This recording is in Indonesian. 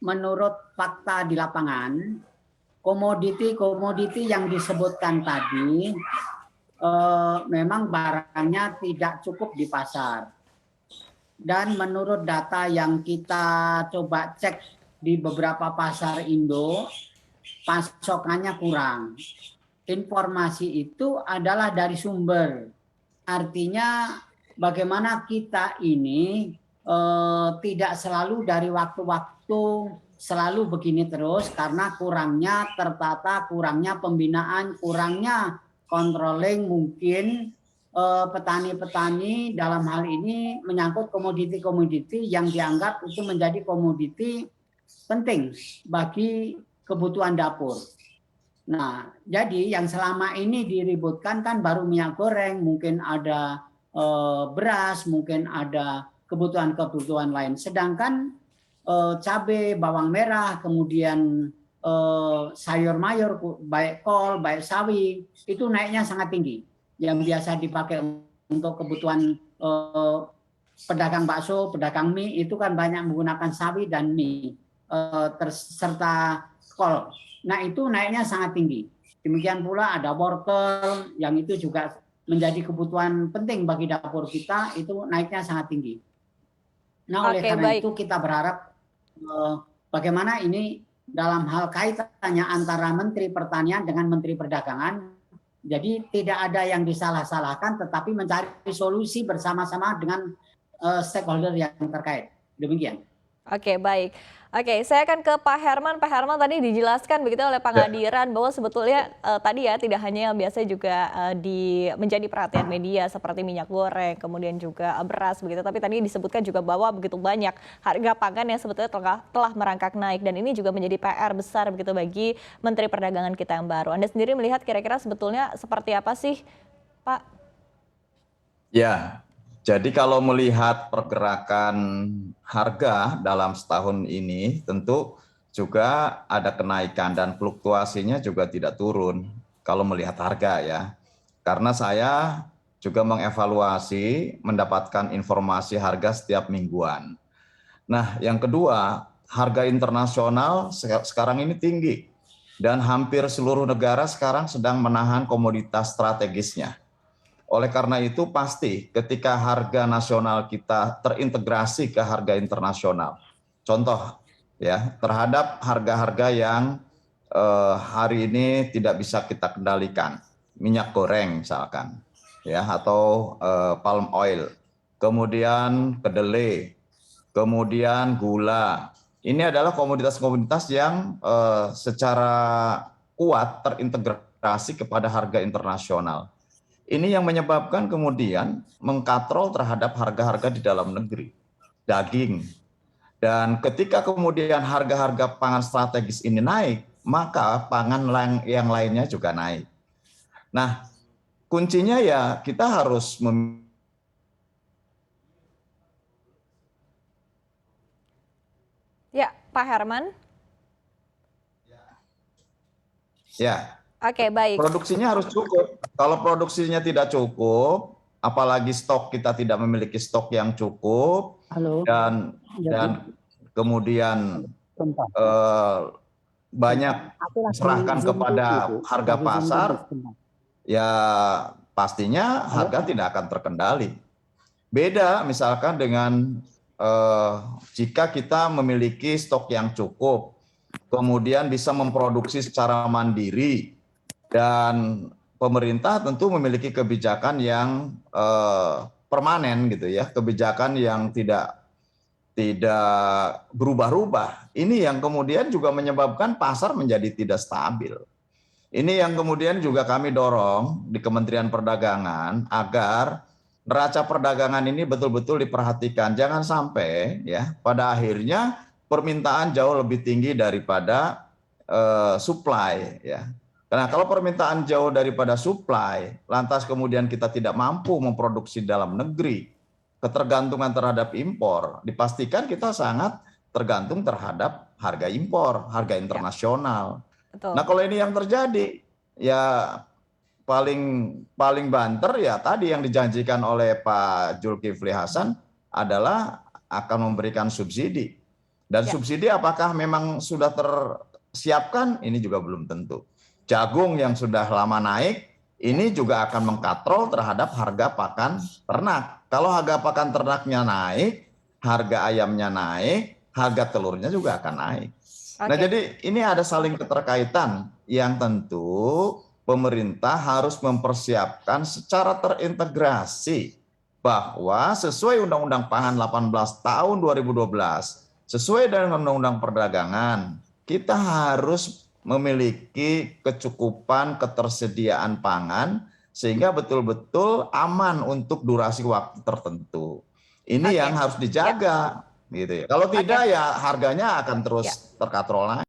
menurut fakta di lapangan, komoditi-komoditi yang disebutkan tadi memang barangnya tidak cukup di pasar. Dan menurut data yang kita coba cek di beberapa pasar Indo, pasokannya kurang. Informasi itu adalah dari sumber. Artinya bagaimana kita ini tidak selalu dari waktu-waktu selalu begini terus karena kurangnya tertata, kurangnya pembinaan, kurangnya controlling mungkin petani-petani dalam hal ini menyangkut komoditi-komoditi yang dianggap itu menjadi komoditi penting bagi kebutuhan dapur. Nah, jadi yang selama ini diributkan kan baru minyak goreng, mungkin ada beras, mungkin ada kebutuhan-kebutuhan lain. Sedangkan cabai, bawang merah, kemudian sayur mayur, baik kol, baik sawi, itu naiknya sangat tinggi. Yang biasa dipakai untuk kebutuhan pedagang bakso, pedagang mie, itu kan banyak menggunakan sawi dan mie, serta kol. Nah, itu naiknya sangat tinggi. Demikian pula ada wortel yang itu juga menjadi kebutuhan penting bagi dapur kita, itu naiknya sangat tinggi. Nah, oleh karena itu kita berharap bagaimana ini dalam hal kaitannya antara Menteri Pertanian dengan Menteri Perdagangan, jadi tidak ada yang disalah-salahkan, tetapi mencari solusi bersama-sama dengan stakeholder yang terkait. Demikian. Oke, baik. Oke, saya akan ke Pak Herman. Pak Herman tadi dijelaskan begitu oleh Pak Ngadiran bahwa sebetulnya tadi ya tidak hanya yang biasa juga menjadi perhatian media seperti minyak goreng, kemudian juga beras begitu, tapi tadi disebutkan juga bahwa begitu banyak harga pangan yang sebetulnya telah merangkak naik dan ini juga menjadi PR besar begitu bagi Menteri Perdagangan kita yang baru. Anda sendiri melihat kira-kira sebetulnya seperti apa sih, Pak? Ya. Jadi kalau melihat pergerakan harga dalam setahun ini tentu juga ada kenaikan dan fluktuasinya juga tidak turun kalau melihat harga ya. Karena saya juga mengevaluasi mendapatkan informasi harga setiap mingguan. Nah, yang kedua, harga internasional sekarang ini tinggi dan hampir seluruh negara sekarang sedang menahan komoditas strategisnya. Oleh karena itu pasti ketika harga nasional kita terintegrasi ke harga internasional, contoh ya terhadap harga-harga yang hari ini tidak bisa kita kendalikan, minyak goreng misalkan, ya atau palm oil, kemudian kedelai, kemudian gula. Ini adalah komoditas-komoditas yang secara kuat terintegrasi kepada harga internasional. Ini yang menyebabkan kemudian mengkatrol terhadap harga-harga di dalam negeri, daging. Dan ketika kemudian harga-harga pangan strategis ini naik, maka pangan yang lainnya juga naik. Nah, kuncinya ya kita harus Ya, Pak Herman. Ya. Oke, baik. Produksinya harus cukup. Kalau produksinya tidak cukup, apalagi stok kita tidak memiliki stok yang cukup, dan kemudian banyak diserahkan kepada harga pasar, ya pastinya harga tidak akan terkendali. Beda misalkan dengan jika kita memiliki stok yang cukup, kemudian bisa memproduksi secara mandiri, dan pemerintah tentu memiliki kebijakan yang permanen gitu ya, kebijakan yang tidak berubah-ubah. Ini yang kemudian juga menyebabkan pasar menjadi tidak stabil. Ini yang kemudian juga kami dorong di Kementerian Perdagangan agar neraca perdagangan ini betul-betul diperhatikan. Jangan sampai ya pada akhirnya permintaan jauh lebih tinggi daripada supply ya. Nah, kalau permintaan jauh daripada supply, lantas kemudian kita tidak mampu memproduksi dalam negeri, ketergantungan terhadap impor, dipastikan kita sangat tergantung terhadap harga impor, harga internasional. Betul. Nah, kalau ini yang terjadi, ya paling banter ya tadi yang dijanjikan oleh Pak Zulkifli Hasan adalah akan memberikan subsidi. Dan Ya. subsidi apakah memang sudah tersiapkan? Ini juga belum tentu. Jagung yang sudah lama naik, ini juga akan mengkatrol terhadap harga pakan ternak. Kalau harga pakan ternaknya naik, harga ayamnya naik, harga telurnya juga akan naik. Nah, Oke. jadi ini ada saling keterkaitan yang tentu pemerintah harus mempersiapkan secara terintegrasi bahwa sesuai Undang-Undang Pangan 18 tahun 2012, sesuai dengan Undang-Undang Perdagangan, kita harus memiliki kecukupan ketersediaan pangan sehingga betul-betul aman untuk durasi waktu tertentu. Ini Oke. yang harus Ya. dijaga, gitu ya. Kalau tidak Oke. ya harganya akan Ya. terus terkatrol naik.